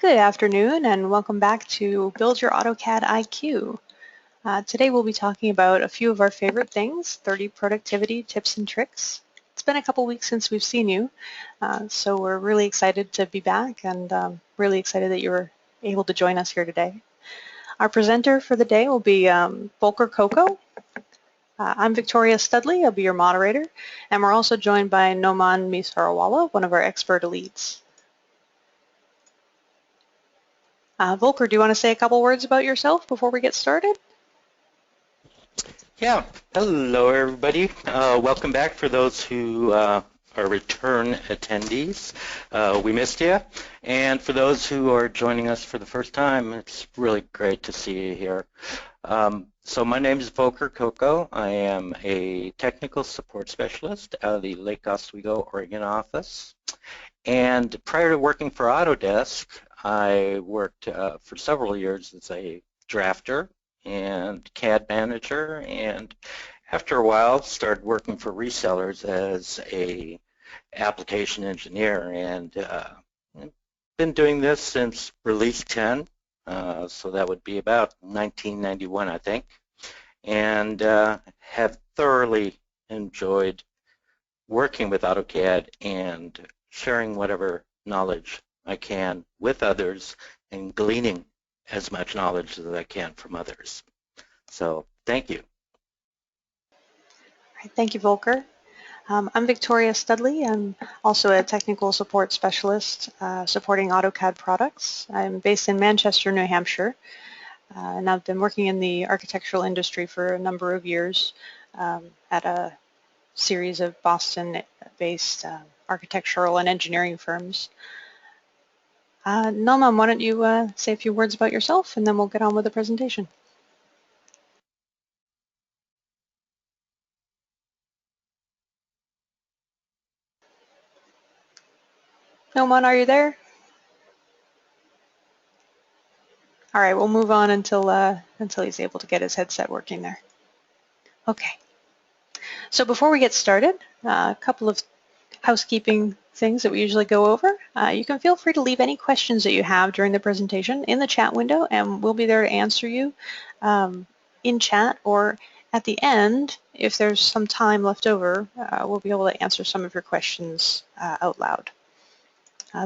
Good afternoon and welcome back to Build Your AutoCAD IQ. Today we'll be talking about a few of our favorite things, 30 productivity tips and tricks. It's been a couple weeks since we've seen you, so we're really excited to be back and really excited that you were able to join us here today. Our presenter for the day will be Volker Cocco. I'm Victoria Studley, I'll be your moderator, and we're also joined by Noman Misarawala, one of our expert elites. Volker, do you want to say a couple words about yourself before we get started? Yeah, hello everybody. Welcome back for those who are return attendees. We missed you. And for those who are joining us for the first time, it's really great to see you here. So my name is Volker Cocco. I am a technical support specialist out of the Lake Oswego, Oregon office. And prior to working for Autodesk, I worked for several years as a drafter and CAD manager, and after a while started working for resellers as a application engineer, and I've been doing this since release 10, so that would be about 1991, I think, and have thoroughly enjoyed working with AutoCAD and sharing whatever knowledge I can with others and gleaning as much knowledge as I can from others. So thank you. All right, thank you, Volker. I'm Victoria Studley. I'm also a technical support specialist supporting AutoCAD products. I'm based in Manchester, New Hampshire, and I've been working in the architectural industry for a number of years at a series of Boston-based architectural and engineering firms. Noman, why don't you say a few words about yourself and then we'll get on with the presentation. Noman, are you there? All right, we'll move on until he's able to get his headset working there. Okay. So before we get started, a couple of housekeeping things that we usually go over. You can feel free to leave any questions that you have during the presentation in the chat window, and we'll be there to answer you in chat, or at the end, if there's some time left over, we'll be able to answer some of your questions out loud.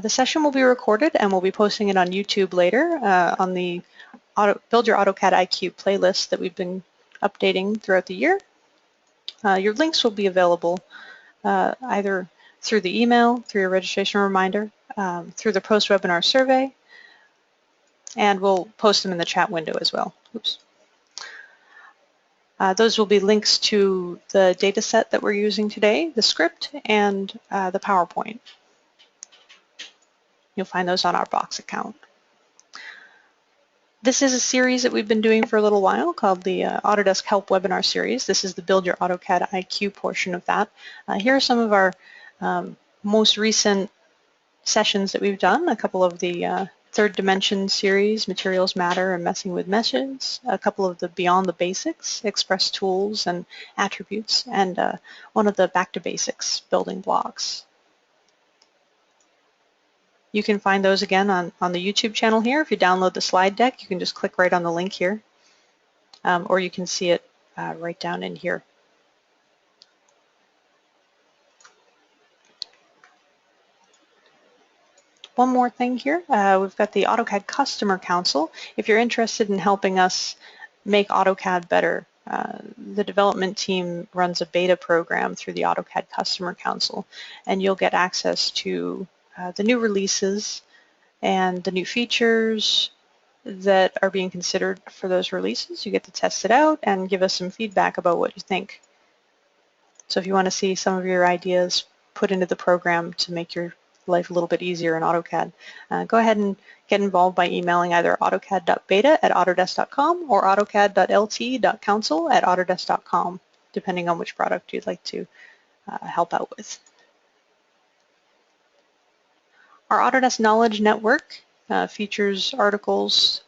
The session will be recorded and we'll be posting it on YouTube later on the Build Your AutoCAD IQ playlist that we've been updating throughout the year. Your links will be available either through the email, through your registration reminder, through the post-webinar survey, and we'll post them in the chat window as well. Oops. Those will be links to the data set that we're using today, the script, and the PowerPoint. You'll find those on our Box account. This is a series that we've been doing for a little while called the Autodesk Help Webinar Series. This is the Build Your AutoCAD IQ portion of that. Here are some of our most recent sessions that we've done, a couple of the Third Dimension series, Materials Matter and Messing with Meshes, a couple of the Beyond the Basics, Express Tools and Attributes, and one of the Back to Basics, Building Blocks. You can find those again on the YouTube channel here. If you download the slide deck, you can just click right on the link here, or you can see it right down in here. One more thing here, we've got the AutoCAD Customer Council. If you're interested in helping us make AutoCAD better, the development team runs a beta program through the AutoCAD Customer Council, and you'll get access to the new releases and the new features that are being considered for those releases. You get to test it out and give us some feedback about what you think. So if you want to see some of your ideas put into the program to make your life a little bit easier in AutoCAD, go ahead and get involved by emailing either autocad.beta@autodesk.com or autocad.lt.council@autodesk.com, depending on which product you'd like to help out with. Our Autodesk Knowledge Network features articles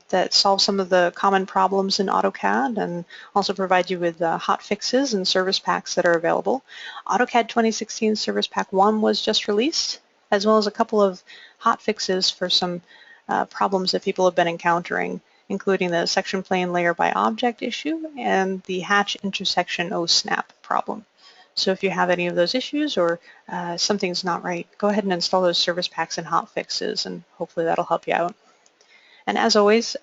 that solve some of the common problems in AutoCAD and also provide you with hot fixes and service packs that are available. AutoCAD 2016 Service Pack 1 was just released, as well as a couple of hot fixes for some problems that people have been encountering, including the section plane layer by object issue and the hatch intersection O-snap problem. So if you have any of those issues or something's not right, go ahead and install those service packs and hot fixes, and hopefully that'll help you out. And as always,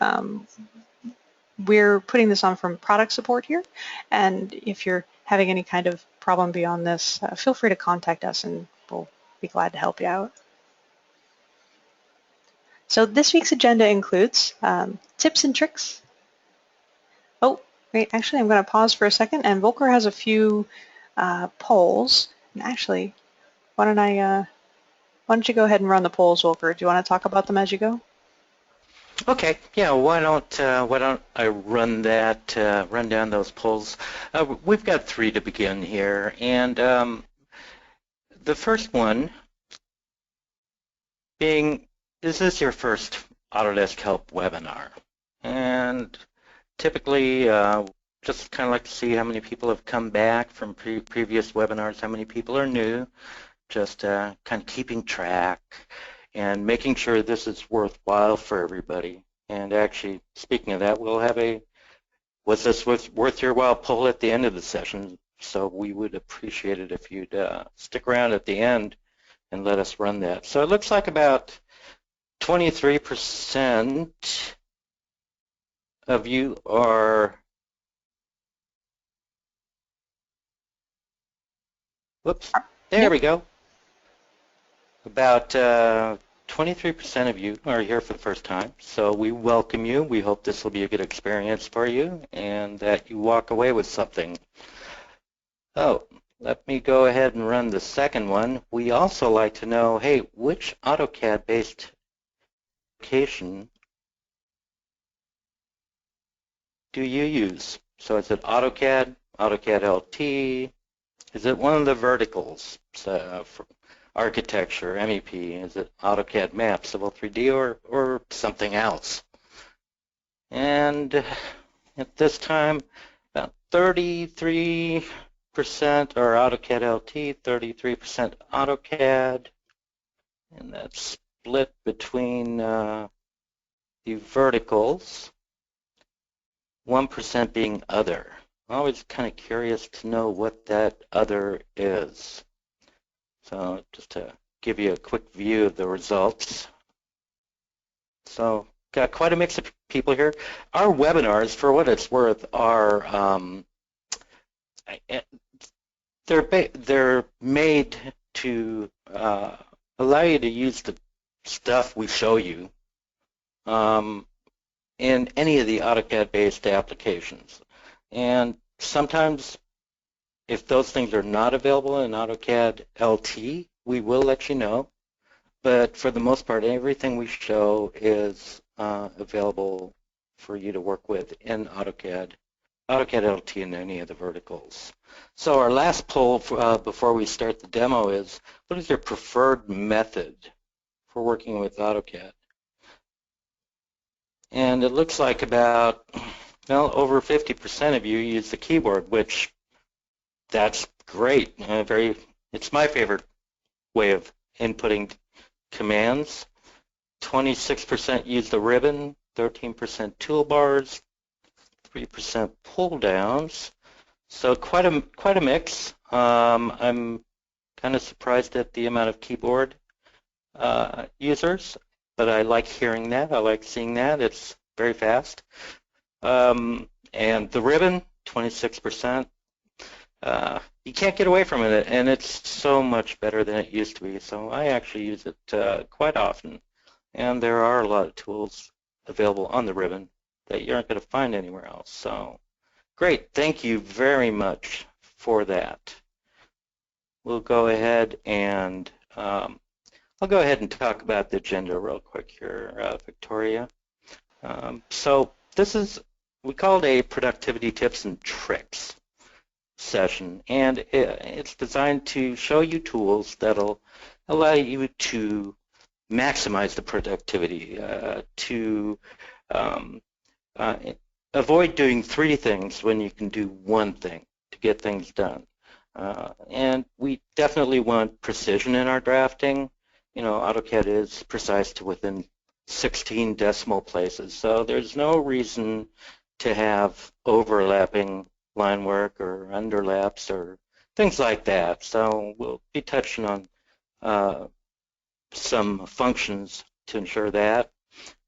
we're putting this on from product support here, and if you're having any kind of problem beyond this, feel free to contact us and we'll be glad to help you out. So this week's agenda includes tips and tricks. Oh, wait, actually I'm going to pause for a second, and Volker has a few polls. And actually, why don't you go ahead and run the polls, Volker? Do you want to talk about them as you go? Okay, yeah. Why don't I run down those polls? We've got 3 to begin here, and the first one being, is this your first Autodesk Help webinar? And typically, just kind of like to see how many people have come back from previous webinars, how many people are new, just kind of keeping track and making sure this is worthwhile for everybody. And actually, speaking of that, we'll have a was this worth your while poll at the end of the session, so we would appreciate it if you'd stick around at the end and let us run that. So it looks like about 23% of you are, whoops, there we go. About 23% of you are here for the first time, so we welcome you. We hope this will be a good experience for you and that you walk away with something. Oh, let me go ahead and run the second one. We also like to know, hey, which AutoCAD-based application do you use? So is it AutoCAD, AutoCAD LT? Is it one of the verticals? For architecture, MEP, is it AutoCAD Map, Civil 3D, or something else? And at this time, about 33% are AutoCAD LT, 33% AutoCAD, and that's split between the verticals, 1% being other. I'm always kind of curious to know what that other is. So just to give you a quick view of the results. So got quite a mix of people here. Our webinars, for what it's worth, are they're made to allow you to use the stuff we show you in any of the AutoCAD-based applications. And sometimes, if those things are not available in AutoCAD LT, we will let you know. But for the most part, everything we show is available for you to work with in AutoCAD LT and any of the verticals. So our last poll before we start the demo is, what is your preferred method for working with AutoCAD? And it looks like about, well, over 50% of you use the keyboard, which that's great. It's my favorite way of inputting commands. 26% use the ribbon, 13% toolbars, 3% pull downs. So quite a mix. I'm kind of surprised at the amount of keyboard users, but I like hearing that. I like seeing that. It's very fast. And the ribbon, 26%. You can't get away from it, and it's so much better than it used to be. So I actually use it quite often, and there are a lot of tools available on the ribbon that you aren't going to find anywhere else. So great, thank you very much for that. We'll go ahead and I'll go ahead and talk about the agenda real quick here, Victoria. So this is, we call it a productivity tips and tricks session, and it's designed to show you tools that'll allow you to maximize the productivity, to avoid doing 3 things when you can do 1 thing to get things done. And we definitely want precision in our drafting, AutoCAD is precise to within 16 decimal places, so there's no reason to have overlapping line work or underlaps or things like that. So we'll be touching on some functions to ensure that.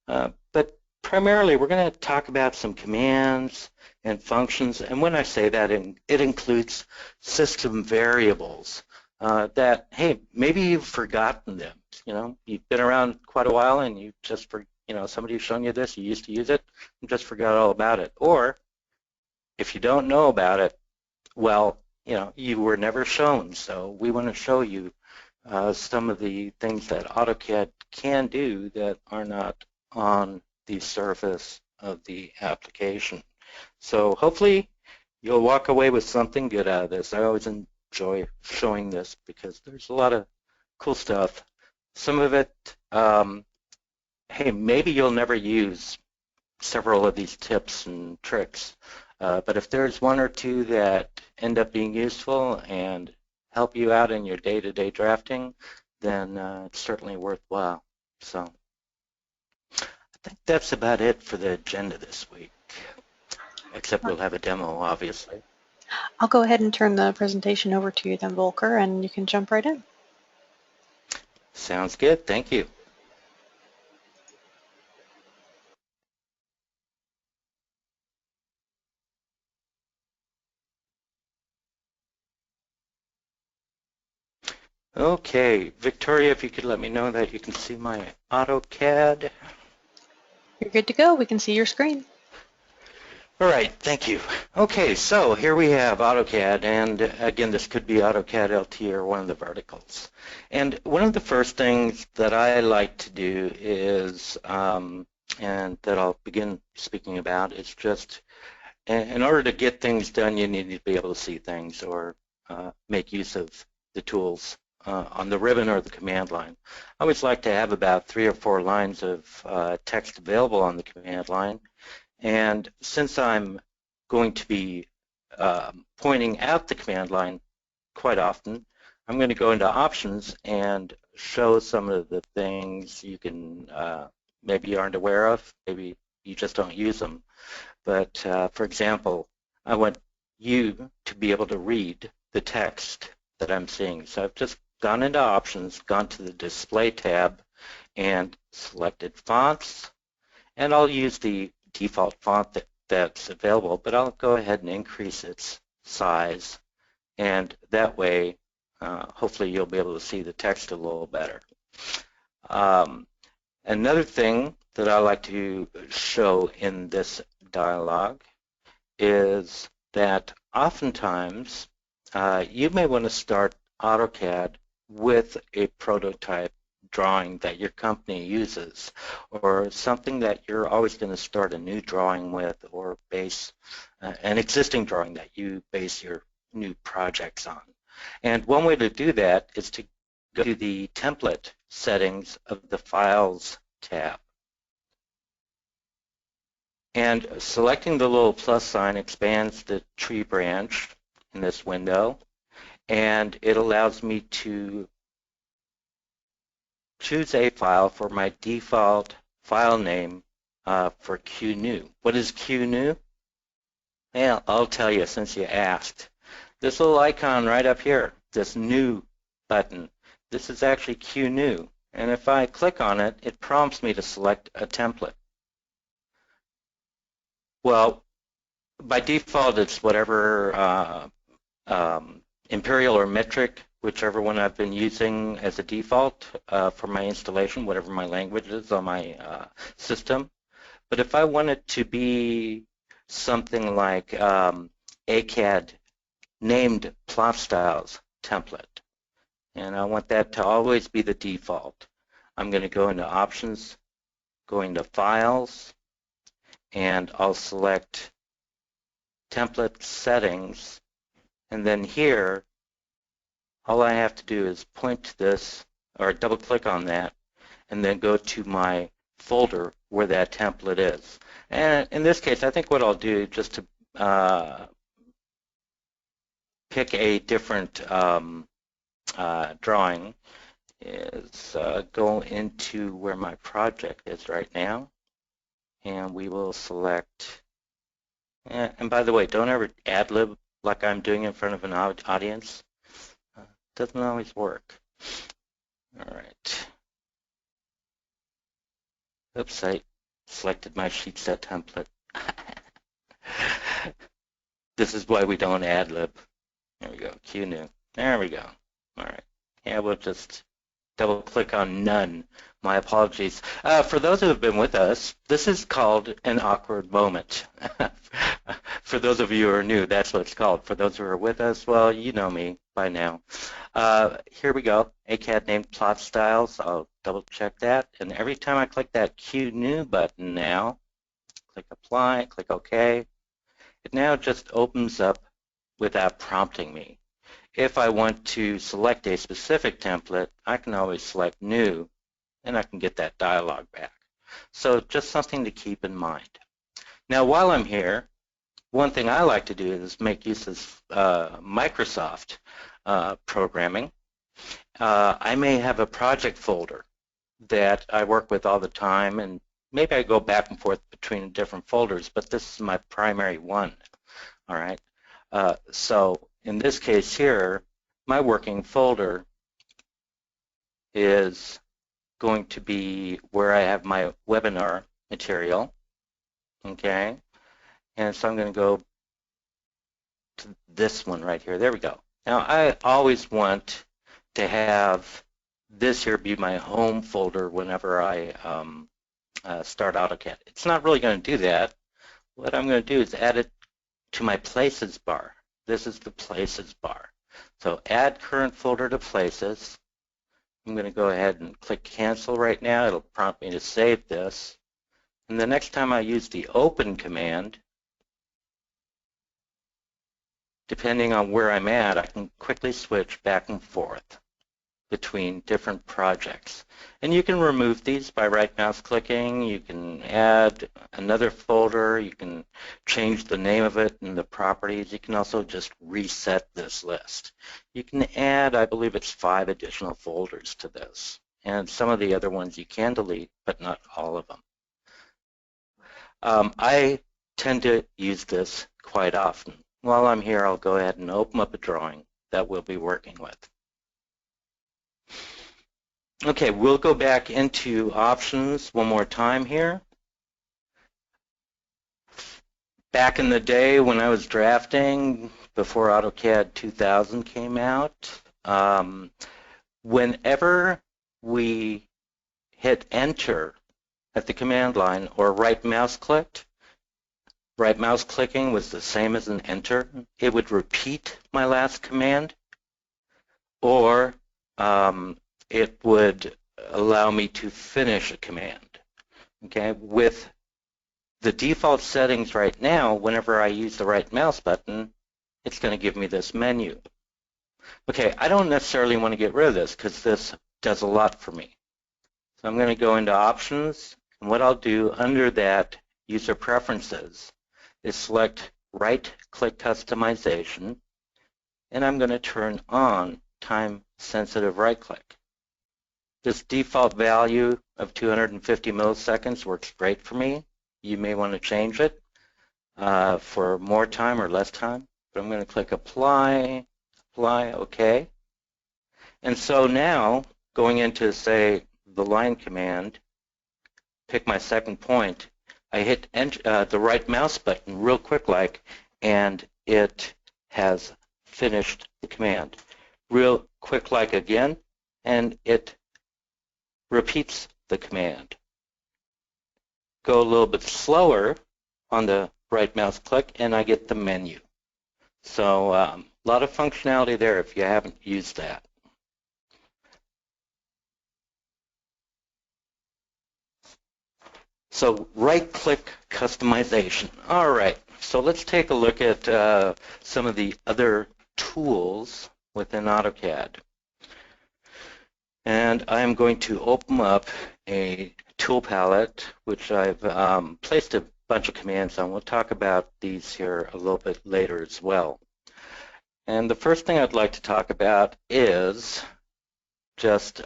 But primarily, we're going to talk about some commands and functions. And when I say that, it includes system variables that, hey, maybe you've forgotten them. You've been around quite a while and you just, somebody's shown you this, you used to use it, and just forgot all about it. Or if you don't know about it, well, you were never shown. So we want to show you some of the things that AutoCAD can do that are not on the surface of the application. So hopefully you'll walk away with something good out of this. I always enjoy showing this because there's a lot of cool stuff. Some of it, hey, maybe you'll never use several of these tips and tricks, but if there's one or two that end up being useful and help you out in your day-to-day drafting, then it's certainly worthwhile. So I think that's about it for the agenda this week, except we'll have a demo, obviously. I'll go ahead and turn the presentation over to you then, Volker, and you can jump right in. Sounds good. Thank you. Okay, Victoria, if you could let me know that you can see my AutoCAD. You're good to go. We can see your screen. All right, thank you. Okay, so here we have AutoCAD, and again, this could be AutoCAD LT or one of the verticals. And one of the first things that I like to do is, and that I'll begin speaking about, is just in order to get things done, you need to be able to see things or make use of the tools on the ribbon or the command line. I always like to have about 3 or 4 lines of text available on the command line. And since I'm going to be pointing out the command line quite often, I'm going to go into options and show some of the things you can maybe you aren't aware of, maybe you just don't use them. But for example, I want you to be able to read the text that I'm seeing. So I've just gone into options, gone to the display tab and selected fonts, and I'll use the default font that's available, but I'll go ahead and increase its size, and that way hopefully you'll be able to see the text a little better. Another thing that I like to show in this dialog is that oftentimes you may want to start AutoCAD with a prototype drawing that your company uses, or something that you're always going to start a new drawing with, or base an existing drawing that you base your new projects on. And one way to do that is to go to the template settings of the Files tab. And selecting the little plus sign expands the tree branch in this window, and it allows me to choose a file for my default file name for QNew. What is QNew? Well, I'll tell you since you asked. This little icon right up here, this new button, this is actually QNew. And if I click on it, it prompts me to select a template. Well, by default, it's whatever imperial or metric, whichever one I've been using as a default for my installation, whatever my language is on my system. But if I want it to be something like ACAD named plot styles template, and I want that to always be the default, I'm going to go into options, go into files, and I'll select template settings, and then here all I have to do is point to this or double click on that and then go to my folder where that template is. And in this case, I think what I'll do just to pick a different drawing is go into where my project is right now, and we will select, and by the way, don't ever ad-lib like I'm doing in front of an audience. Doesn't always work. All right. Oops, I selected my sheet set template. This is why we don't ad-lib. There we go, Q new. There we go. All right. Yeah, we'll just double click on none. My apologies. For those who have been with us, this is called an awkward moment. For those of you who are new, that's what it's called. For those who are with us, well, you know me by now. Here we go, ACAD named plot styles. I'll double check that. And every time I click that Q new button now, click apply, click OK, it now just opens up without prompting me. If I want to select a specific template, I can always select new, and I can get that dialog back. So just something to keep in mind. Now, while I'm here, one thing I like to do is make use of Microsoft programming. I may have a project folder that I work with all the time, and maybe I go back and forth between different folders, but this is my primary one. All right. So in this case here, my working folder is going to be where I have my webinar material. Okay. And so I'm going to go to this one right here. There we go. Now I always want to have this here be my home folder whenever I start AutoCAD. It's not really going to do that. What I'm going to do is add it to my places bar. This is the places bar. So add current folder to places. I'm going to go ahead and click cancel right now. It'll prompt me to save this. And the next time I use the open command, depending on where I'm at, I can quickly switch back and forth between different projects. And you can remove these by right mouse clicking. You can add another folder. You can change the name of it and the properties. You can also just reset this list. You can add, I believe it's 5 additional folders to this. And some of the other ones you can delete, but not all of them. I tend to use this quite often. While I'm here, I'll go ahead and open up a drawing that we'll be working with. Okay, we'll go back into options one more time here. Back in the day when I was drafting, before AutoCAD 2000 came out, whenever we hit enter at the command line or right mouse clicked, right mouse clicking was the same as an enter. It would repeat my last command, or it would allow me to finish a command. Okay, with the default settings right now, whenever I use the right mouse button, it's going to give me this menu. Okay, I don't necessarily want to get rid of this because this does a lot for me. So I'm going to go into options, and what I'll do under that user preferences is select right click customization, and I'm going to turn on time sensitive right click. This default value of 250 milliseconds works great for me. You may want to change it for more time or less time. But I'm going to click apply, apply, OK. And so now going into, say, the line command, pick my second point, I hit the right mouse button real quick like, and it has finished the command. Real quick like again, and it repeats the command. Go a little bit slower on the right mouse click and I get the menu. So a lot of functionality there if you haven't used that. So right click customization. All right, so let's take a look at some of the other tools within AutoCAD. And I'm going to open up a tool palette, which I've placed a bunch of commands on. We'll talk about these here a little bit later as well. And the first thing I'd like to talk about is just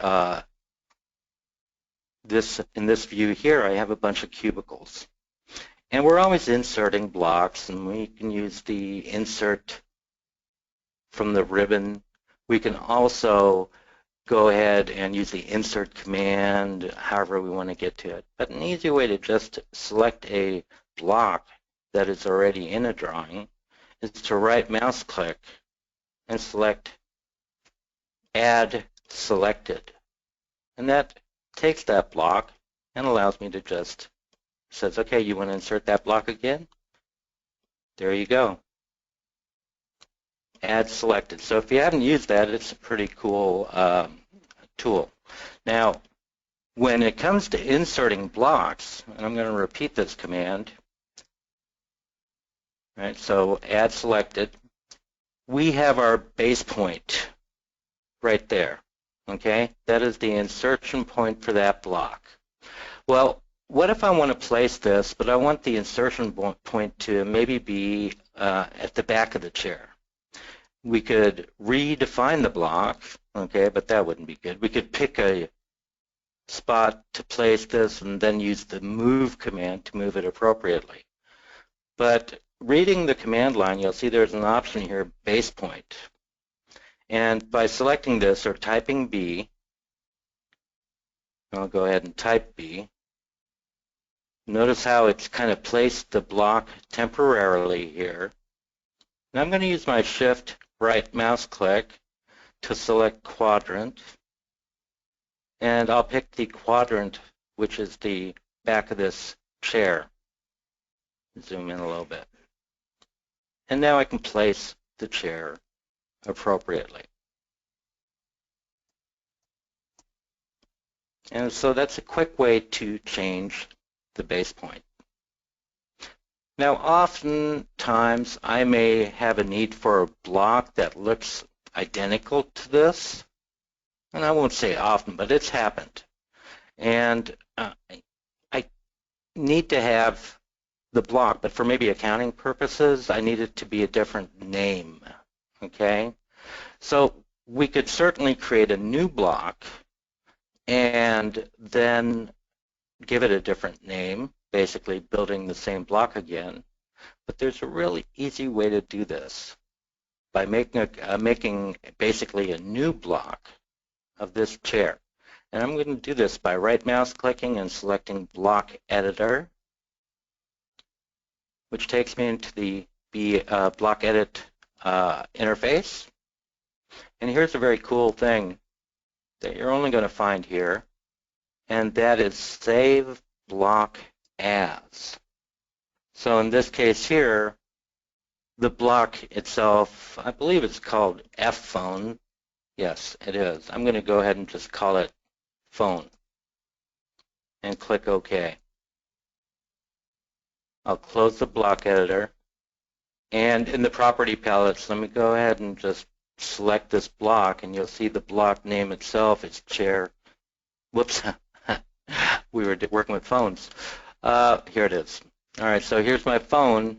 in this view here, I have a bunch of cubicles. And we're always inserting blocks, and we can use the insert from the ribbon. We can also go ahead and use the insert command however we want to get to it. But an easy way to just select a block that is already in a drawing is to right mouse click and select Add Selected. And that takes that block and allows me to just, says, okay, you want to insert that block again? There you go. Add Selected. So if you haven't used that, it's a pretty cool tool. Now, when it comes to inserting blocks, and I'm going to repeat this command, right? So Add Selected, we have our base point right there. Okay, that is the insertion point for that block. Well, what if I want to place this, but I want the insertion point to maybe be at the back of the chair? We could redefine the block, okay, but that wouldn't be good. We could pick a spot to place this and then use the move command to move it appropriately. But reading the command line, you'll see there's an option here, base point. And by selecting this or typing B, I'll go ahead and type B. Notice how it's kind of placed the block temporarily here. And I'm going to use my shift right mouse click to select quadrant. And I'll pick the quadrant, which is the back of this chair. Zoom in a little bit. And now I can place the chair appropriately. And so that's a quick way to change the base point. Now, oftentimes I may have a need for a block that looks identical to this. And I won't say often, but it's happened. And I need to have the block, but for maybe accounting purposes, I need it to be a different name. Okay, so we could certainly create a new block and then give it a different name, basically building the same block again. But there's a really easy way to do this by making basically a new block of this chair. And I'm going to do this by right mouse clicking and selecting Block Editor, which takes me into the Block Edit interface. And here's a very cool thing that you're only going to find here, and that is Save Block As. So in this case here, the block itself, I believe it's called F phone. Yes, it is. I'm going to go ahead and just call it phone and click OK. I'll close the block editor. And in the property palettes, let me go ahead and just select this block, and you'll see the block name itself is chair. Whoops, we were working with phones. Here it is. All right, so here's my phone,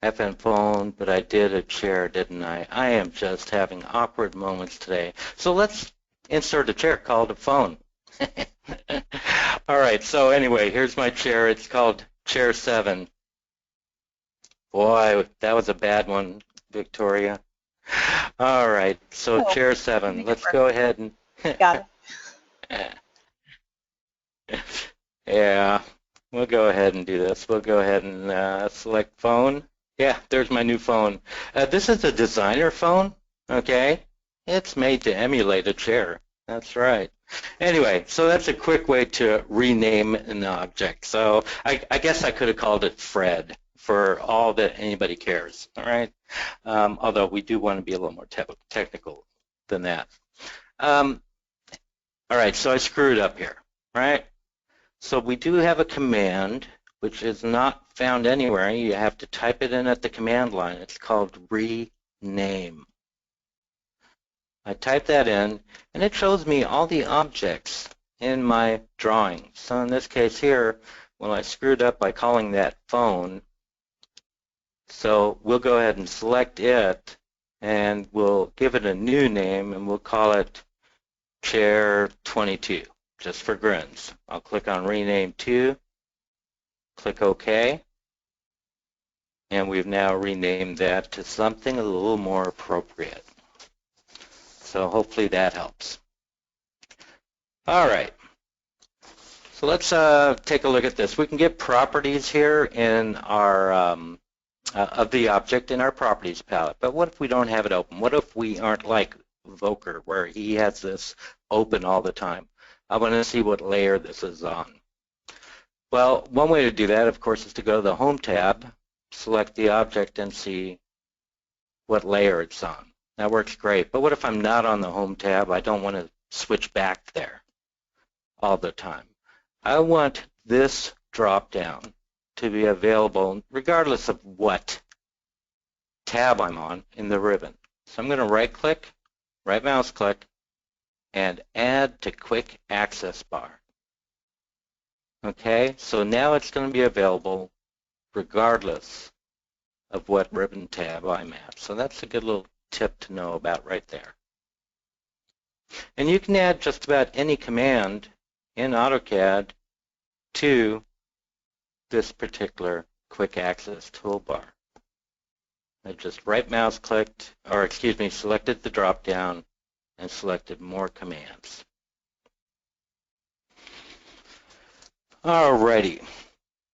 FN phone, but I did a chair, didn't I? I am just having awkward moments today. So let's insert a chair called a phone. All right, so anyway, here's my chair. It's called Chair 7. Boy, that was a bad one, Victoria. All right, so Chair 7. Let's go ahead and... Got it. Yeah, we'll go ahead and do this. We'll go ahead and select phone. Yeah, there's my new phone. This is a designer phone, okay? It's made to emulate a chair. That's right. Anyway, so that's a quick way to rename an object. So I guess I could have called it Fred for all that anybody cares, all right? Although we do want to be a little more technical than that. All right, so I screwed up here, right? So we do have a command which is not found anywhere. You have to type it in at the command line. It's called rename. I type that in, and it shows me all the objects in my drawing. So in this case here, well, I screwed up by calling that phone. So we'll go ahead and select it, and we'll give it a new name, and we'll call it Chair 22, just for grins. I'll click on Rename To, click OK, and we've now renamed that to something a little more appropriate. So hopefully that helps. All right. So let's take a look at this. We can get properties here in our of the object in our properties palette. But what if we don't have it open? What if we aren't like Volker, where he has this open all the time? I want to see what layer this is on. Well, one way to do that, of course, is to go to the Home tab, select the object, and see what layer it's on. That works great. But what if I'm not on the Home tab? I don't want to switch back there all the time. I want this drop-down to be available regardless of what tab I'm on in the ribbon. So I'm going to right-click, right mouse click, and add to quick access bar. Okay, so now it's going to be available regardless of what ribbon tab I'm at. So that's a good little tip to know about right there. And you can add just about any command in AutoCAD to this particular quick access toolbar. I just right mouse clicked, or excuse me, selected the drop down and selected more commands. Alrighty,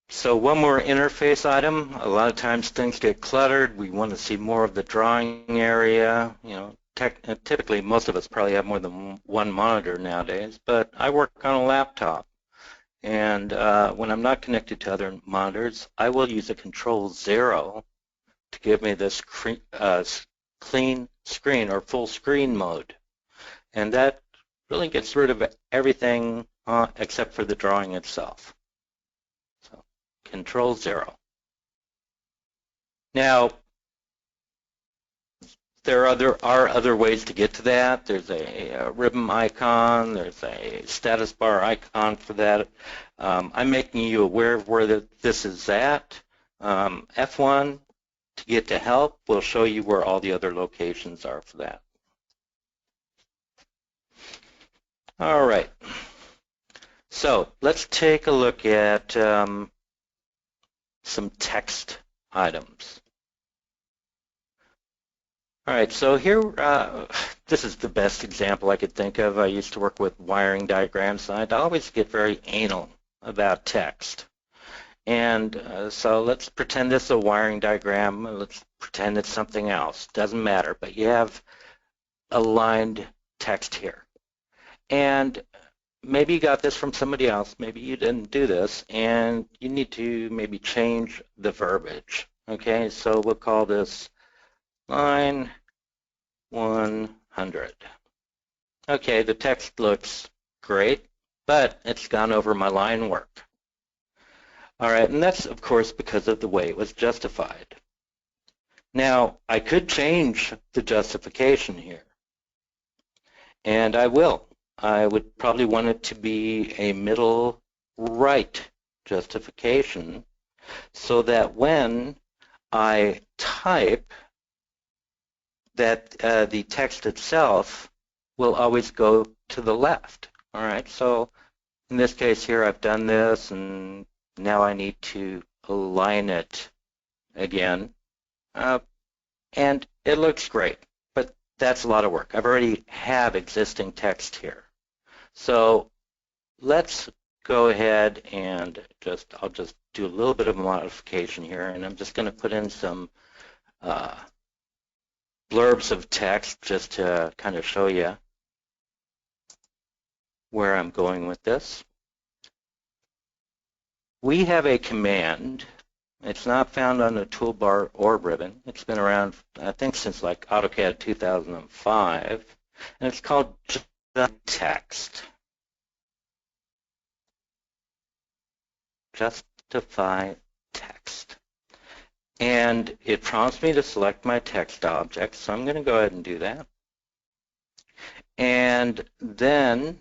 so one more interface item. A lot of times things get cluttered. We want to see more of the drawing area. You know, typically most of us probably have more than one monitor nowadays, but I work on a laptop. And when I'm not connected to other monitors, I will use a Control-0 to give me this clean screen or full screen mode. And that really gets rid of everything except for the drawing itself. So Control-0. Now, there are other ways to get to that. There's a ribbon icon. There's a status bar icon for that. I'm making you aware of where this is at. F1 to get to help will show you where all the other locations are for that. All right. So let's take a look at some text items. All right, so here, this is the best example I could think of. I used to work with wiring diagrams, and I'd always get very anal about text. And so let's pretend this is a wiring diagram. Let's pretend it's something else. Doesn't matter, but you have aligned text here. And maybe you got this from somebody else. Maybe you didn't do this, and you need to maybe change the verbiage. Okay, so we'll call this line 100. Okay, the text looks great, but it's gone over my line work. All right, and that's, of course, because of the way it was justified. Now, I could change the justification here, and I will. I would probably want it to be a middle right justification so that when I type, that the text itself will always go to the left. All right, so in this case here, I've done this, and now I need to align it again. And it looks great, but that's a lot of work. I've already have existing text here. So let's go ahead and I'll just do a little bit of a modification here, and I'm just going to put in some blurbs of text just to kind of show you where I'm going with this. We have a command. It's not found on the toolbar or ribbon. It's been around, I think, since like AutoCAD 2005, and it's called text. Justify text. And it prompts me to select my text object, so I'm going to go ahead and do that. And then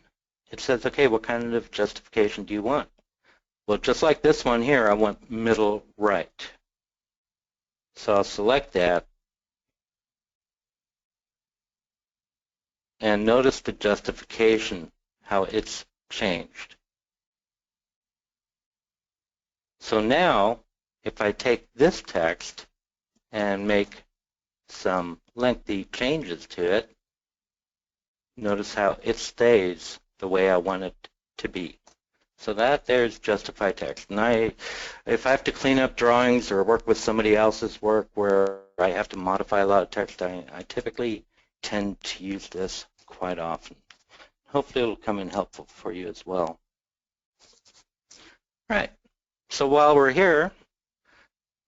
it says, okay, what kind of justification do you want? Well, just like this one here, I want middle right. So I'll select that. And notice the justification, how it's changed. So now, if I take this text and make some lengthy changes to it, notice how it stays the way I want it to be. So that there's justify text. And if I have to clean up drawings or work with somebody else's work where I have to modify a lot of text, I typically tend to use this quite often. Hopefully it'll come in helpful for you as well. Right. So while we're here,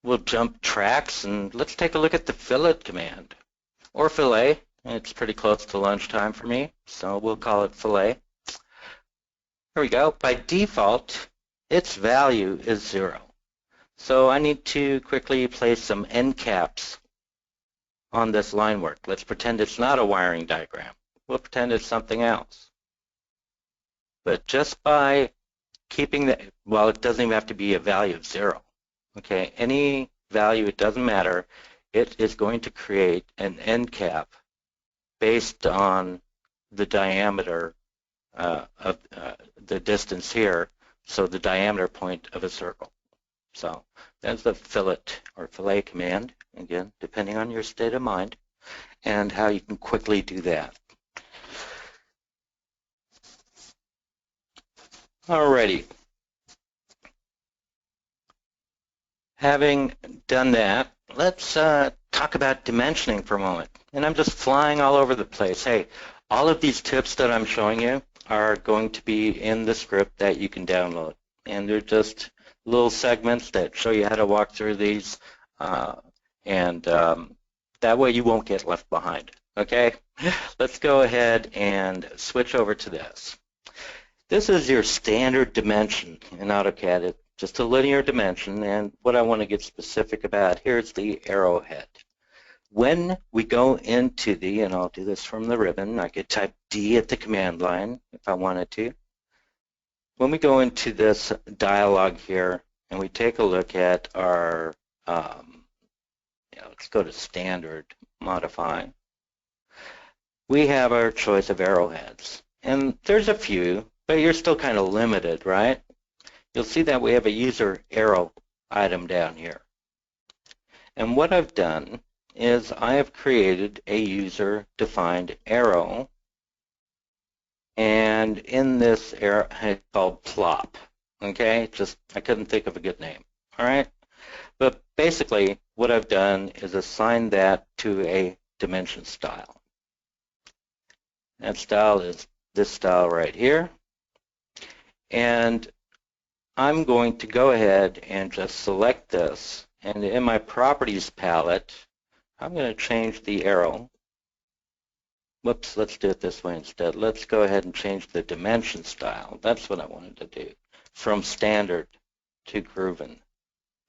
we'll jump tracks and let's take a look at the fillet command, or fillet. It's pretty close to lunchtime for me, so we'll call it fillet. Here we go. By default, its value is 0. So I need to quickly place some end caps on this line work. Let's pretend it's not a wiring diagram. We'll pretend it's something else. But just by keeping the, well, it doesn't even have to be a value of 0. Okay, any value, it doesn't matter. It is going to create an end cap based on the diameter of the distance here, so the diameter point of a circle. So that's the fillet or fillet command, again, depending on your state of mind and how you can quickly do that. Alrighty. Having done that, let's talk about dimensioning for a moment. And I'm just flying all over the place. Hey, all of these tips that I'm showing you are going to be in the script that you can download. And they're just little segments that show you how to walk through these. That way you won't get left behind. Okay? Let's go ahead and switch over to this. This is your standard dimension in AutoCAD. It's just a linear dimension, and what I want to get specific about here is the arrowhead. When we go into the, and I'll do this from the ribbon, I could type D at the command line if I wanted to. When we go into this dialog here and we take a look at our, let's go to standard, modify, we have our choice of arrowheads. And there's a few, but you're still kind of limited, right? You'll see that we have a user arrow item down here. And what I've done is I have created a user-defined arrow, and in this arrow, it's called plop. Okay, just I couldn't think of a good name. All right, but basically what I've done is assign that to a dimension style. That style is this style right here, and I'm going to go ahead and just select this, and in my properties palette I'm going to change the arrow. Whoops, let's do it this way instead. Let's go ahead and change the dimension style. That's what I wanted to do, from standard to grooven.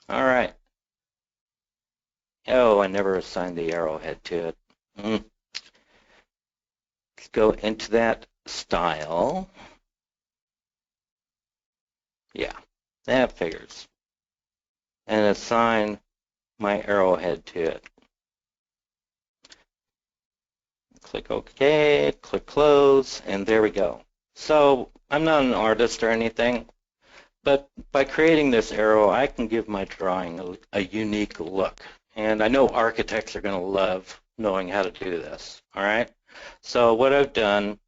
All right. Oh, I never assigned the arrowhead to it. Let's go into that style. Yeah, that figures. And assign my arrowhead to it. Click OK, click Close, and there we go. So I'm not an artist or anything, but by creating this arrow, I can give my drawing a unique look. And I know architects are going to love knowing how to do this, all right? So what I've done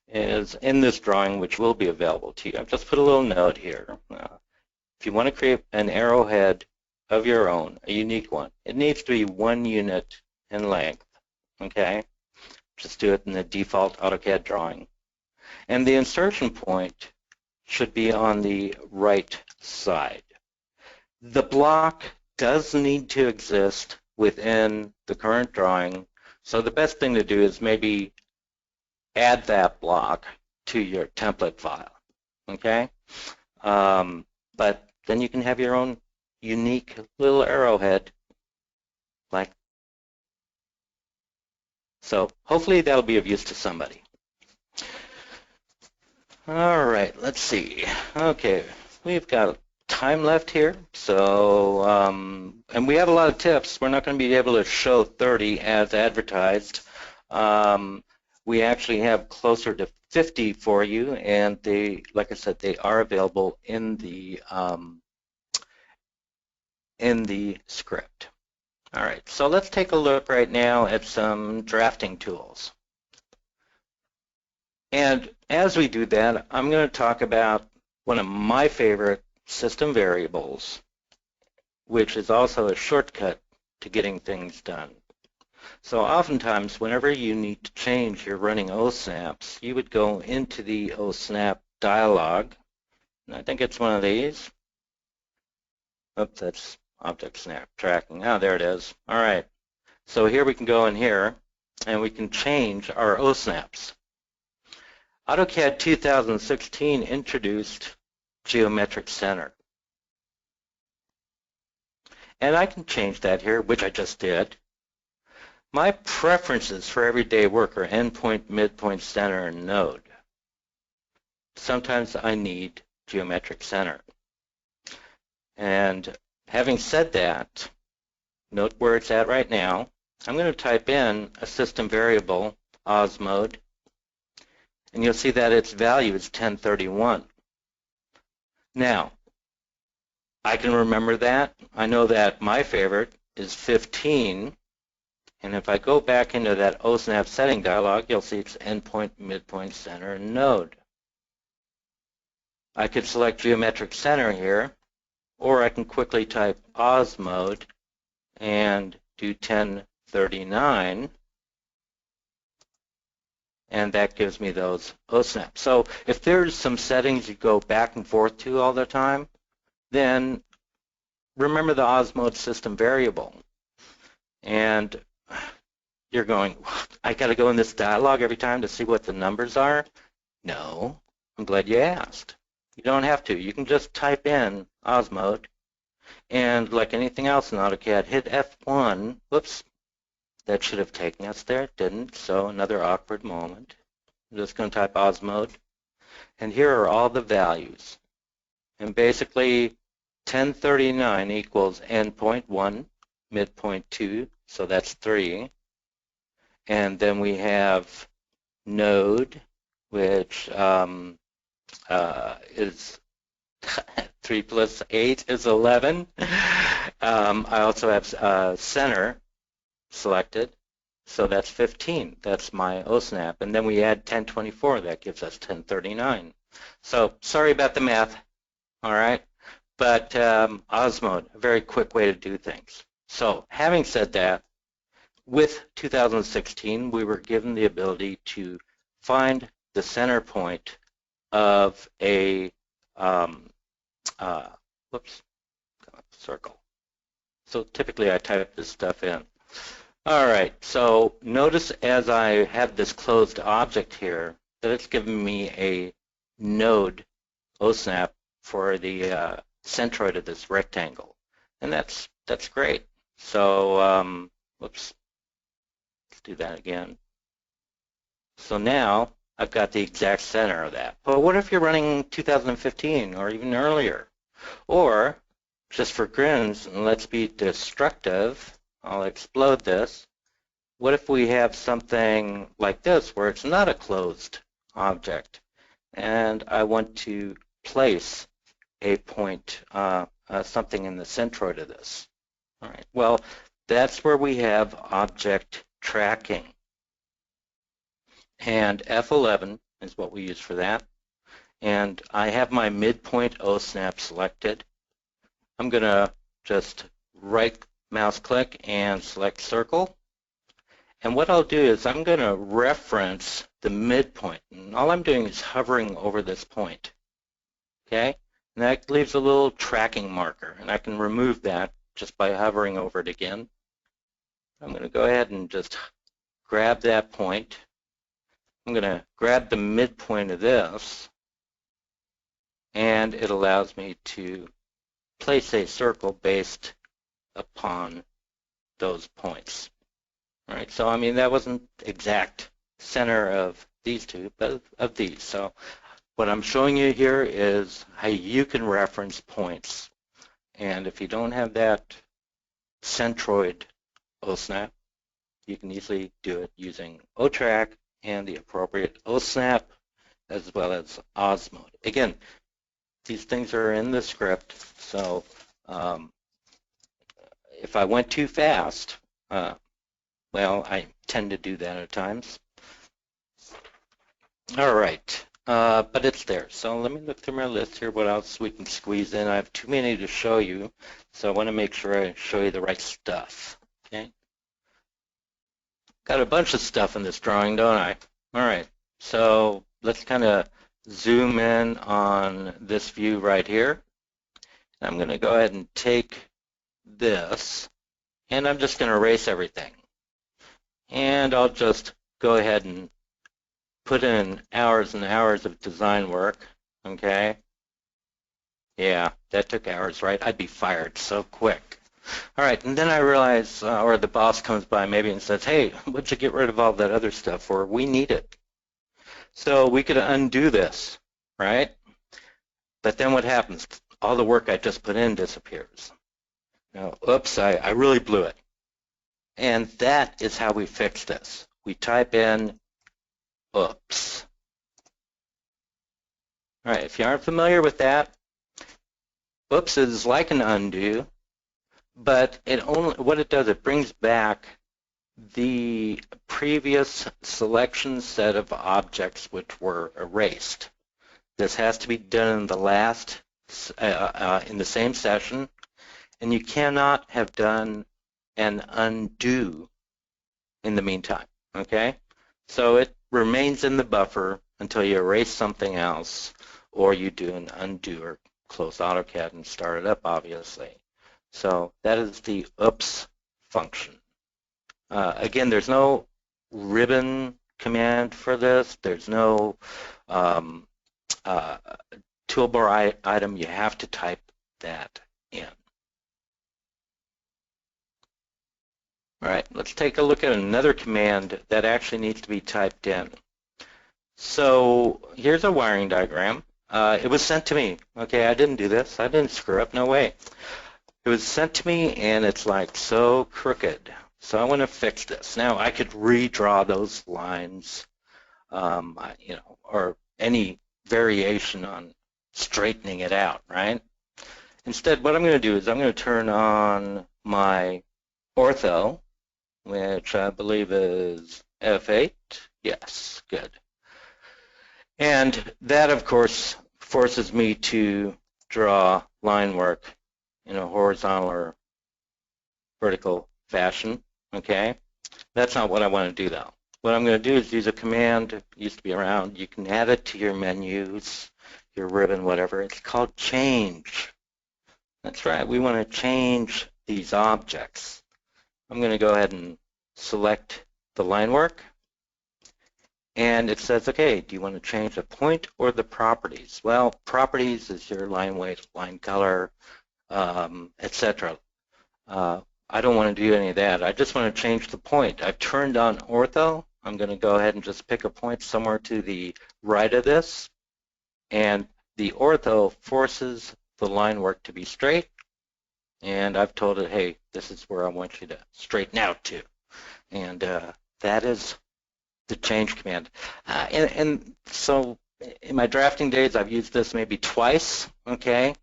is in this drawing, which will be available to you, I've just put a little note here. If you want to create an arrowhead of your own, a unique one, it needs to be 1 unit in length, okay? Just do it in the default AutoCAD drawing. And the insertion point should be on the right side. The block does need to exist within the current drawing, so the best thing to do is maybe add that block to your template file, okay? But then you can have your own unique little arrowhead like. So hopefully that'll be of use to somebody. All right, let's see. Okay, we've got time left here. So, and we have a lot of tips. We're not going to be able to show 30 as advertised. We actually have closer to 50 for you, and they, like I said, they are available in the script. All right, so let's take a look right now at some drafting tools. And as we do that, I'm going to talk about one of my favorite system variables, which is also a shortcut to getting things done. So oftentimes, whenever you need to change your running OSNAPs, you would go into the OSNAP dialog, and I think it's one of these. Oops, that's Object Snap Tracking. Oh, there it is. All right. So here we can go in here, and we can change our OSNAPs. AutoCAD 2016 introduced Geometric Center. And I can change that here, which I just did. My preferences for everyday work are endpoint, midpoint, center, and node. Sometimes I need Geometric Center. And having said that, note where it's at right now. I'm going to type in a system variable, osmode, and you'll see that its value is 1031. Now, I can remember that. I know that my favorite is 15. And if I go back into that OSNAP setting dialog, you'll see it's endpoint, midpoint, center, and node. I could select Geometric Center here, or I can quickly type osmode and do 1039, and that gives me those OSNAPs. So if there's some settings you go back and forth to all the time, then remember the osmode system variable. And you're going, I got to go in this dialog every time to see what the numbers are? No, I'm glad you asked. You don't have to. You can just type in osmode, and like anything else in AutoCAD, hit F1. Whoops, that should have taken us there. It didn't, so another awkward moment. I'm just going to type osmode, and here are all the values. And basically, 1039 equals endpoint 1, midpoint 2, so that's 3. And then we have node, which is 3 plus 8 is 11. I also have center selected, so that's 15. That's my OSNAP. And then we add 1024. That gives us 1039. So sorry about the math, all right? But osmode, a very quick way to do things. So having said that, with 2016, we were given the ability to find the center point of a circle. So typically I type this stuff in. All right, so notice as I have this closed object here that it's giving me a node OSNAP for the centroid of this rectangle. And that's great. So, whoops. Let's do that again. So now I've got the exact center of that. But what if you're running 2015 or even earlier? Or, just for grins, and let's be destructive, I'll explode this. What if we have something like this where it's not a closed object and I want to place a point, something in the centroid of this? All right, well, that's where we have object tracking. And F11 is what we use for that. And I have my midpoint OSNAP selected. I'm going to just right mouse click and select circle. And what I'll do is I'm going to reference the midpoint. And all I'm doing is hovering over this point. Okay? And that leaves a little tracking marker. And I can remove that just by hovering over it again. I'm going to go ahead and just grab that point. I'm going to grab the midpoint of this, and it allows me to place a circle based upon those points. All right, so I mean that wasn't exact center of these two, but of these. So what I'm showing you here is how you can reference points. And if you don't have that centroid OSNAP, you can easily do it using OTrack and the appropriate OSNAP as well as OS mode. Again, these things are in the script, so if I went too fast, well, I tend to do that at times. All right, but it's there. So let me look through my list here, what else we can squeeze in. I have too many to show you, so I want to make sure I show you the right stuff, okay? Got a bunch of stuff in this drawing, don't I? All right, so let's kind of zoom in on this view right here. I'm going to go ahead and take this, and I'm just going to erase everything. And I'll just go ahead and put in hours and hours of design work, okay? Yeah, that took hours, right? I'd be fired so quick. All right, and then I realize, or the boss comes by maybe and says, hey, what'd you get rid of all that other stuff for? We need it. So we could undo this, right? But then what happens? All the work I just put in disappears. Now, oops, I really blew it. And that is how we fix this. We type in oops. All right, if you aren't familiar with that, oops is like an undo, but what it does, it brings back the previous selection set of objects which were erased. This has to be done in the last, in the same session, and you cannot have done an undo in the meantime, okay? So it remains in the buffer until you erase something else or you do an undo or close Autocad and start it up, obviously. So that is the oops function. Again, there's no ribbon command for this. There's no toolbar item. You have to type that in. All right, let's take a look at another command that actually needs to be typed in. So here's a wiring diagram. It was sent to me. Okay, I didn't do this. I didn't screw up. No way. It was sent to me, and it's like so crooked. So I want to fix this. Now I could redraw those lines, you know, or any variation on straightening it out, right? Instead, what I'm going to do is I'm going to turn on my ortho, which I believe is F8. Yes, good. And that, of course, forces me to draw line work in a horizontal or vertical fashion, okay? That's not what I want to do, though. What I'm going to do is use a command, it used to be around, you can add it to your menus, your ribbon, whatever. It's called change. That's right, we want to change these objects. I'm going to go ahead and select the line work, and it says, okay, do you want to change the point or the properties? Well, properties is your line weight, line color, etc. I don't want to do any of that. I just want to change the point. I've turned on ortho. I'm going to go ahead and just pick a point somewhere to the right of this, and the ortho forces the line work to be straight, and I've told it, hey, this is where I want you to straighten out to, and that is the change command. And so in my drafting days, I've used this maybe twice, okay,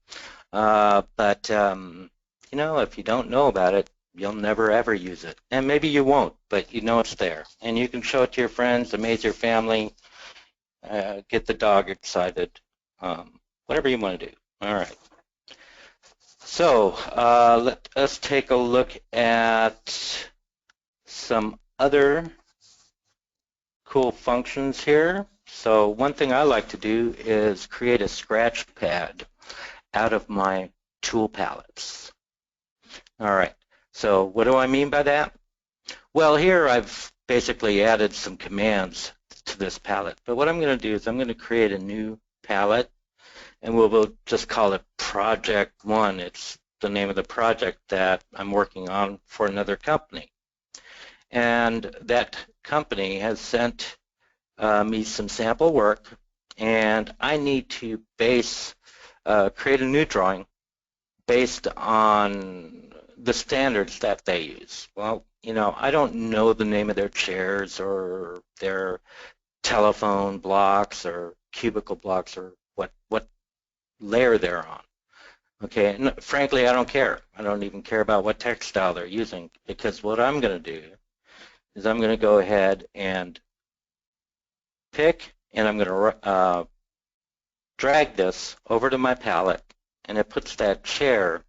but you know, if you don't know about it, you'll never ever use it, and maybe you won't, but you know it's there, and you can show it to your friends, amaze your family, get the dog excited, whatever you want to do. All right. So let us take a look at some other cool functions here. So one thing I like to do is create a scratch pad out of my tool palettes. All right. So what do I mean by that? Well, here I've basically added some commands to this palette. But what I'm going to do is I'm going to create a new palette, and we'll just call it Project 1. It's the name of the project that I'm working on for another company. And that company has sent me some sample work, and I need to create a new drawing based on the standards that they use. Well, you know, I don't know the name of their chairs or their telephone blocks or cubicle blocks or what layer they're on. Okay, and frankly, I don't care. I don't even care about what textile they're using, because what I'm going to do is I'm going to go ahead and pick, and I'm going to drag this over to my palette, and it puts that chair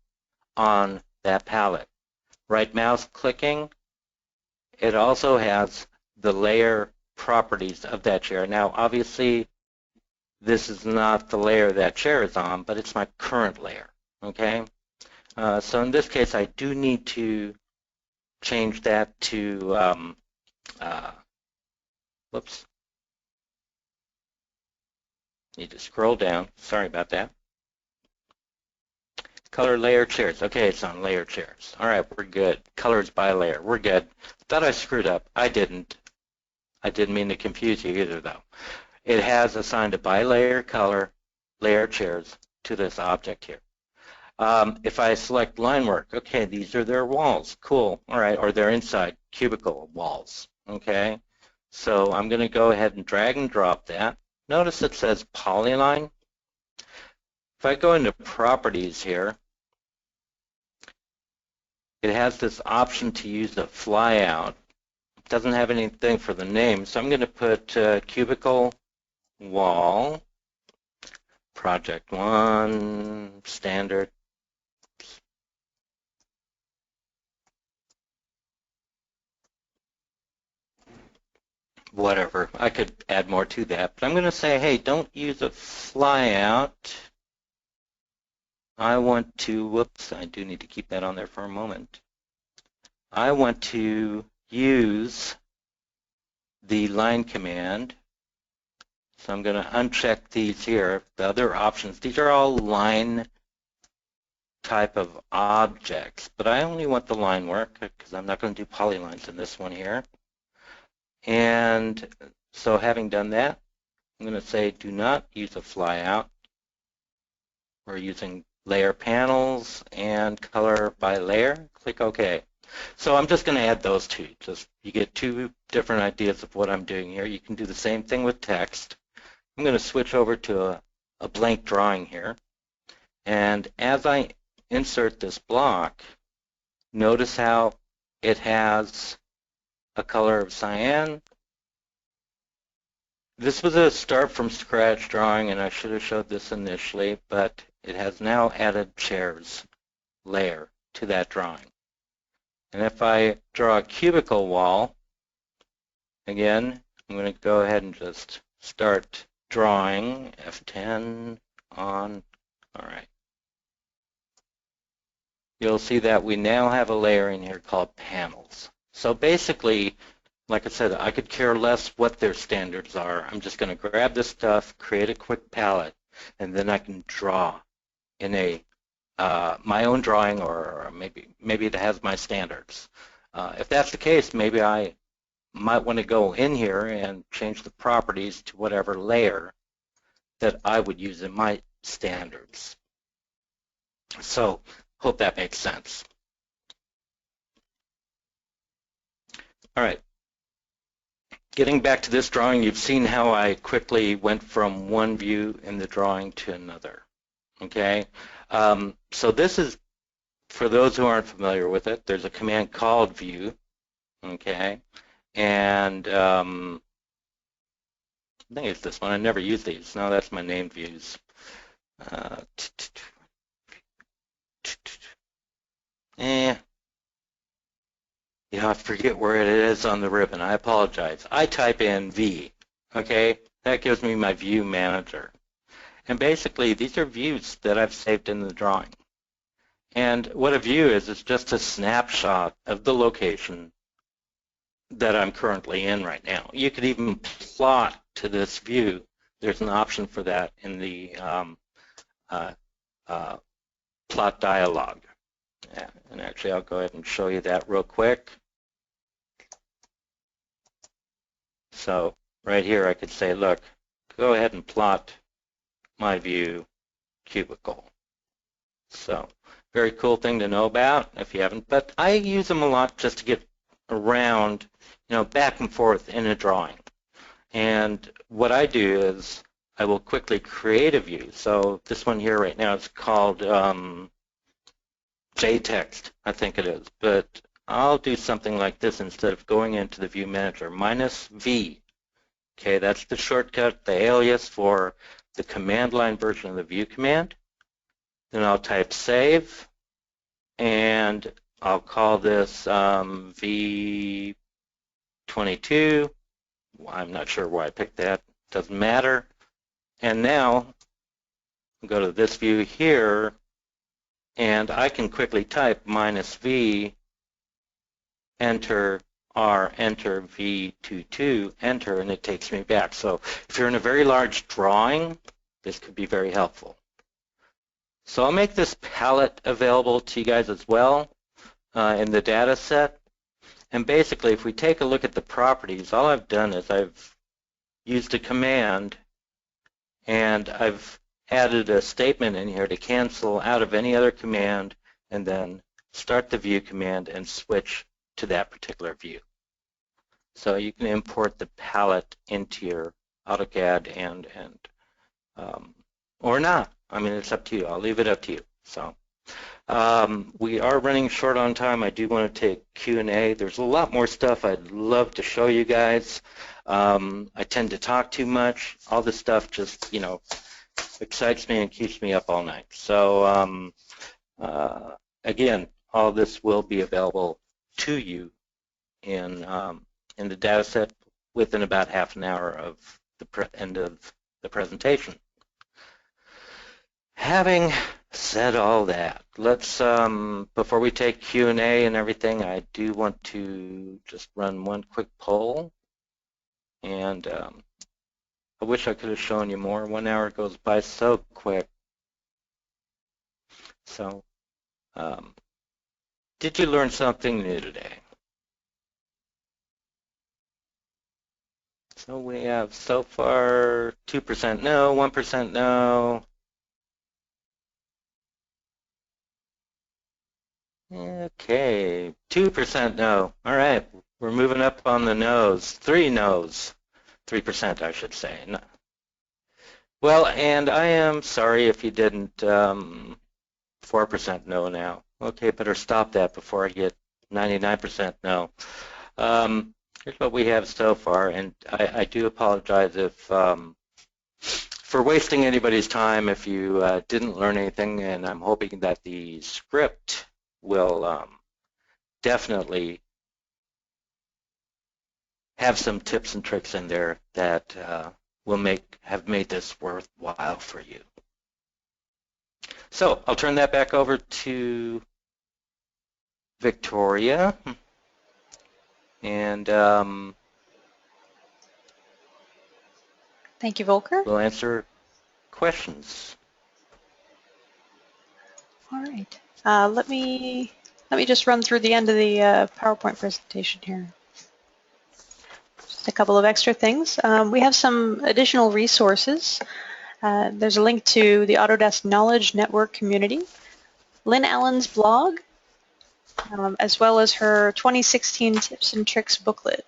on that palette. Right mouse clicking, it also has the layer properties of that chair. Now, obviously, this is not the layer that chair is on, but it's my current layer, okay? So in this case, I do need to change that to, whoops, need to scroll down. Sorry about that. Color layer chairs. Okay, it's on layer chairs. All right, we're good. Colors by layer. We're good. Thought I screwed up. I didn't. I didn't mean to confuse you either, though. It has assigned a by layer color layer chairs to this object here. If I select line work, okay, these are their walls. Cool. All right, or their inside cubicle walls. Okay, so I'm going to go ahead and drag and drop that. Notice it says polyline. If I go into properties here, it has this option to use a flyout. It doesn't have anything for the name, so I'm going to put cubicle wall, project 1, standard. Whatever, I could add more to that, but I'm going to say, hey, don't use a flyout. I want to, whoops, I do need to keep that on there for a moment. I want to use the line command. So I'm going to uncheck these here. The other options, these are all line type of objects, but I only want the line work because I'm not going to do polylines in this one here. And so having done that, I'm going to say do not use a flyout. We're using layer panels and color by layer. Click OK. So I'm just going to add those two. Just you get two different ideas of what I'm doing here. You can do the same thing with text. I'm going to switch over to a blank drawing here. And as I insert this block, notice how it has a color of cyan. This was a start from scratch drawing, and I should have showed this initially, but it has now added chairs layer to that drawing. And if I draw a cubicle wall, again, I'm going to go ahead and just start drawing, F10 on, all right. You'll see that we now have a layer in here called panels. So basically, like I said, I could care less what their standards are. I'm just going to grab this stuff, create a quick palette, and then I can draw in a my own drawing, or maybe it has my standards. If that's the case, maybe I might want to go in here and change the properties to whatever layer that I would use in my standards. So hope that makes sense. All right. Getting back to this drawing, you've seen how I quickly went from one view in the drawing to another. Okay. So this is, for those who aren't familiar with it, there's a command called view. Okay. And I think it's this one. I never use these. No, that's my named views. Yeah, I forget where it is on the ribbon. I apologize. I type in V, okay? That gives me my view manager. And basically, these are views that I've saved in the drawing. And what a view is just a snapshot of the location that I'm currently in right now. You could even plot to this view. There's an option for that in the plot dialog. Yeah, and actually, I'll go ahead and show you that real quick. So right here, I could say, look, go ahead and plot my view cubicle. So Very cool thing to know about if you haven't, but I use them a lot just to get around, back and forth in a drawing. And what I do is I will quickly create a view. So this one here right now is called JText, I think it is, but I'll do something like this instead of going into the view manager, -V. Okay, that's the shortcut, the alias for the command line version of the view command. Then I'll type save, and I'll call this V22. I'm not sure why I picked that, doesn't matter. And now I'll go to this view here, and I can quickly type -V, enter R, enter V22, enter, and it takes me back. So if you're in a very large drawing, this could be very helpful. So I'll make this palette available to you guys as well in the data set. And basically, if we take a look at the properties, all I've done is I've used a command, and I've added a statement in here to cancel out of any other command, and then start the view command and switch to that particular view. So you can import the palette into your AutoCAD and or not. I mean, it's up to you. I'll leave it up to you. So we are running short on time. I do want to take Q&A. There's a lot more stuff I'd love to show you guys. I tend to talk too much. All this stuff just, excites me and keeps me up all night. So again, all this will be available to you in the data set within about half an hour of the end of the presentation. Having said all that, let's before we take Q&A and everything, I do want to just run one quick poll, and I wish I could have shown you more. 1 hour goes by so quick. So did you learn something new today? So we have so far 2% no, 1% no. Okay, 2% no. All right, we're moving up on the no's. 3 no's. 3%, I should say. No. Well, and I am sorry if you didn't. 4% no now. Okay, better stop that before I get 99% no. Here's what we have so far, and I do apologize if for wasting anybody's time if you didn't learn anything, and I'm hoping that the script will definitely have some tips and tricks in there that will have made this worthwhile for you. So I'll turn that back over to Victoria, and Thank you, Volker. we'll answer questions. All right. Let me just run through the end of the PowerPoint presentation here. Just a couple of extra things. We have some additional resources. There's a link to the Autodesk Knowledge Network community, Lynn Allen's blog, as well as her 2016 Tips and Tricks booklet.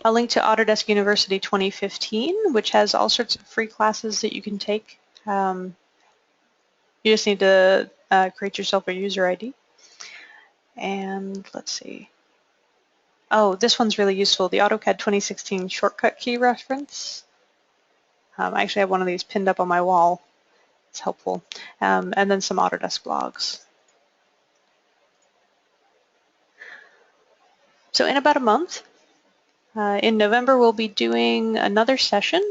A link to Autodesk University 2015, which has all sorts of free classes that you can take. You just need to create yourself a user ID. And let's see. Oh, this one's really useful, the AutoCAD 2016 shortcut key reference. I actually have one of these pinned up on my wall. It's helpful. And then some Autodesk blogs. So in about a month, in November, we'll be doing another session.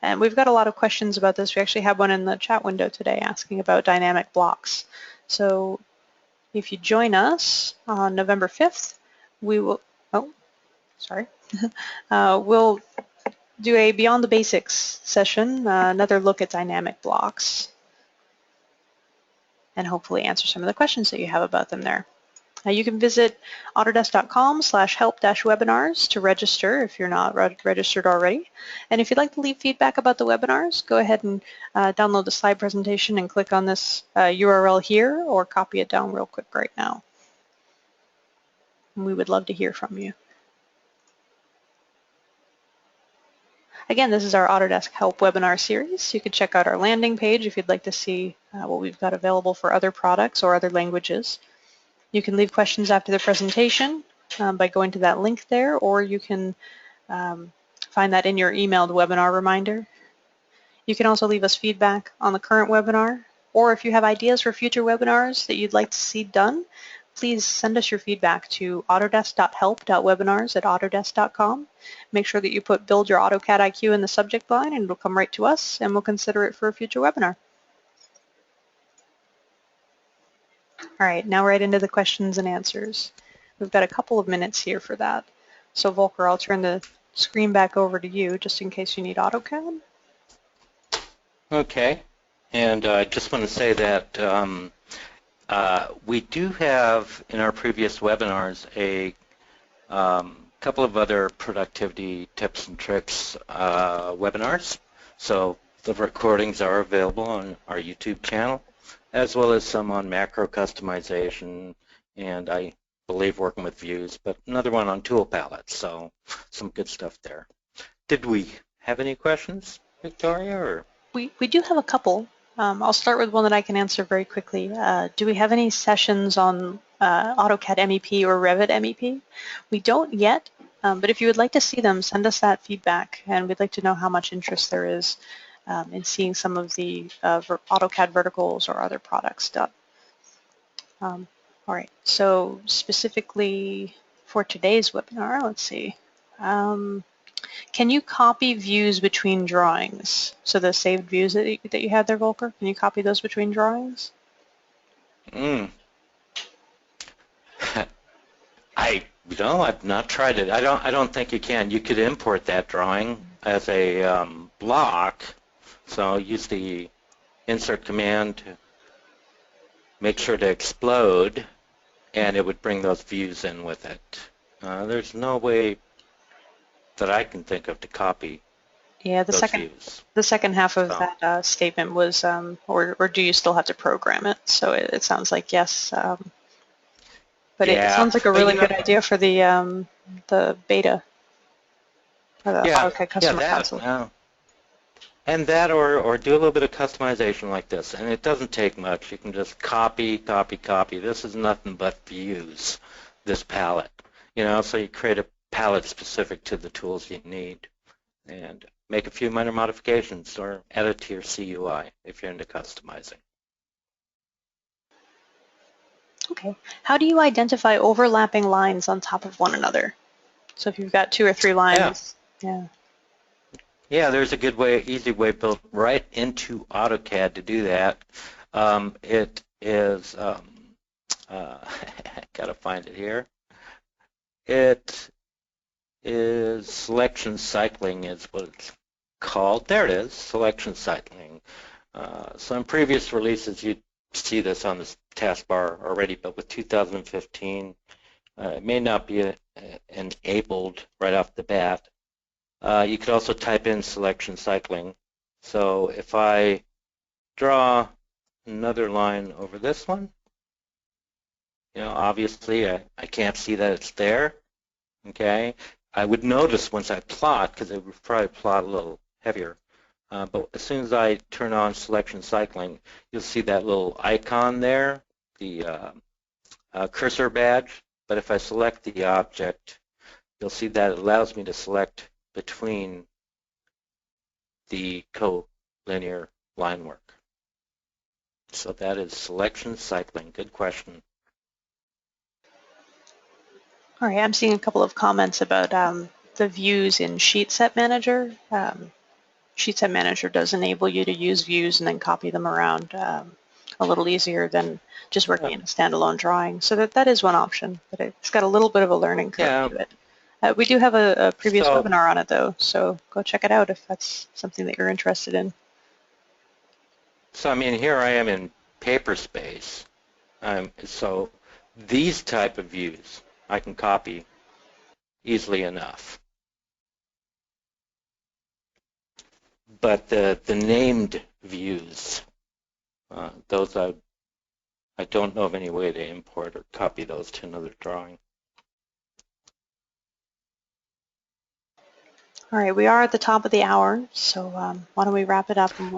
And we've got a lot of questions about this. We actually have one in the chat window today asking about dynamic blocks. So if you join us on November 5th, we will, we'll do a Beyond the Basics session, another look at dynamic blocks, and hopefully answer some of the questions that you have about them there. You can visit autodesk.com/help-webinars to register if you're not registered already. And if you'd like to leave feedback about the webinars, go ahead and download the slide presentation and click on this URL here, or copy it down real quick right now. And we would love to hear from you. Again, this is our Autodesk Help webinar series. You can check out our landing page if you'd like to see what we've got available for other products or other languages. You can leave questions after the presentation by going to that link there, or you can find that in your emailed webinar reminder. You can also leave us feedback on the current webinar, or if you have ideas for future webinars that you'd like to see done, please send us your feedback to autodesk.help.webinars@autodesk.com. Make sure that you put Build Your AutoCAD IQ in the subject line, and it'll come right to us, and we'll consider it for a future webinar. All right, now right into the questions and answers. We've got a couple of minutes here for that. So Volker, I'll turn the screen back over to you just in case you need AutoCAD. Okay, and I just want to say that we do have in our previous webinars a couple of other productivity tips and tricks webinars. So the recordings are available on our YouTube channel, as well as some on macro customization, and I believe working with views, but another one on tool palettes, so some good stuff there. Did we have any questions, Victoria? Or? We do have a couple. I'll start with one that I can answer very quickly. Do we have any sessions on AutoCAD MEP or Revit MEP? We don't yet, but if you would like to see them, send us that feedback, and we'd like to know how much interest there is in seeing some of the AutoCAD verticals or other products done. All right, so specifically for today's webinar, let's see. Can you copy views between drawings? So the saved views that you had there, Volker, can you copy those between drawings? I've not tried it. I don't think you can. You could import that drawing as a block. So use the insert command to make sure to explode, and it would bring those views in with it. There's no way that I can think of to copy. Yeah, the second half of that statement was, or do you still have to program it? So it sounds like yes, but yeah. It sounds like a really good idea for the beta or the AutoCAD Customer Console. And that, or do a little bit of customization like this, and it doesn't take much. You can just copy, copy, copy. This is nothing but views, this palette. So you create a palette specific to the tools you need, and make a few minor modifications or add it to your CUI if you're into customizing. Okay. How do you identify overlapping lines on top of one another? So if you've got 2 or 3 lines, Yeah, there's a good way, easy way built right into AutoCAD to do that. It is, I gotta find it here. It is selection cycling is what it's called. There it is, selection cycling. So in previous releases, you'd see this on this taskbar already, but with 2015, it may not be enabled right off the bat. You could also type in selection cycling. So if I draw another line over this one, obviously I can't see that it's there. Okay, I would notice once I plot, because it would probably plot a little heavier. But as soon as I turn on selection cycling, you'll see that little icon there, the cursor badge. But if I select the object, you'll see that it allows me to select between the collinear line work. So that is selection cycling. Good question. All right, I'm seeing a couple of comments about the views in Sheet Set Manager. Sheet Set Manager does enable you to use views and then copy them around a little easier than just working in a standalone drawing. So that is one option, but it's got a little bit of a learning curve to it. We do have a previous webinar on it, though, so go check it out if that's something that you're interested in. So, I mean, here I am in paper space. So these type of views I can copy easily enough. But the named views, those I don't know of any way to import or copy those to another drawing. All right, we are at the top of the hour, so why don't we wrap it up and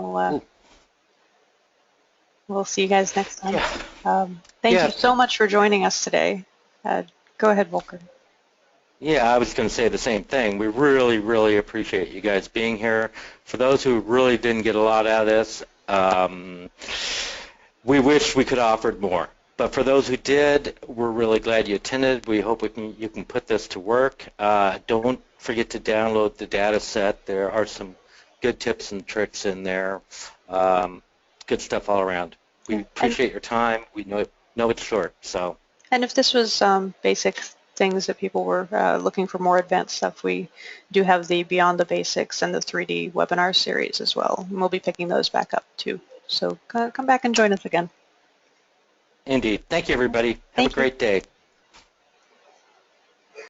we'll see you guys next time. Yeah. Thank you so much for joining us today. Go ahead, Volker. Yeah, I was going to say the same thing. We really, really appreciate you guys being here. For those who really didn't get a lot out of this, we wish we could have offered more. But for those who did, we're really glad you attended. We hope you can put this to work. Don't forget to download the data set. There are some good tips and tricks in there. Good stuff all around. We appreciate your time. We know it's short. So. And if this was basic things that people were looking for more advanced stuff, we do have the Beyond the Basics and the 3D webinar series as well. And we'll be picking those back up too. So come back and join us again. Indeed. Thank you, everybody. Have a great day.